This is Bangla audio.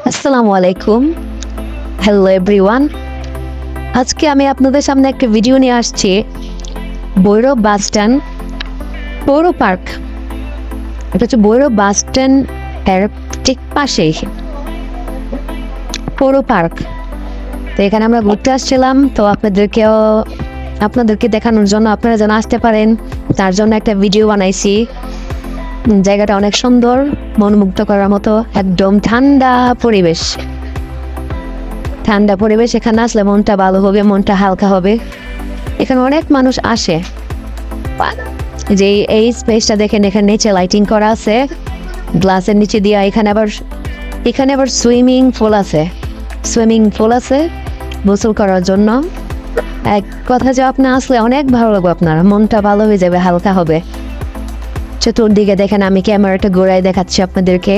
আসসালামু আলাইকুম। Hello everyone. আজকে আমি আপনাদের সামনে একটা ভিডিও নিয়ে আসছি। ভৈরব বাস স্ট্যান্ড পৌর পার্ক। এটা হচ্ছে ভৈরব বাস স্ট্যান্ড এর ঠিক পাশেই পৌর পার্ক। তো এখানে আমরা ঘুরতে আসছিলাম, তো আপনাদেরকে দেখানোর জন্য, আপনারা যেন আসতে পারেন তার জন্য একটা ভিডিও বানাইছি। জায়গাটা অনেক সুন্দর, মনোমুগ্ধ করার মতো, একদম ঠান্ডা পরিবেশ। এখানে আসলে মনটা ভালো হবে, মনটা হালকা হবে। এখানে অনেক মানুষ আসে। যে এই স্পেসটা দেখেন, এখানে নিচে লাইটিং করা আছে গ্লাসের নিচে দিয়া। এখানে আবার সুইমিং পুল আছে গোসল করার জন্য। এক কথা যে আপনি আসলে অনেক ভালো লাগবে, আপনার মনটা ভালো হয়ে যাবে, হালকা হবে। চতুর্দিকে দেখেন, আমি ক্যামেরাটা ঘোরায় দেখাচ্ছি আপনাদেরকে।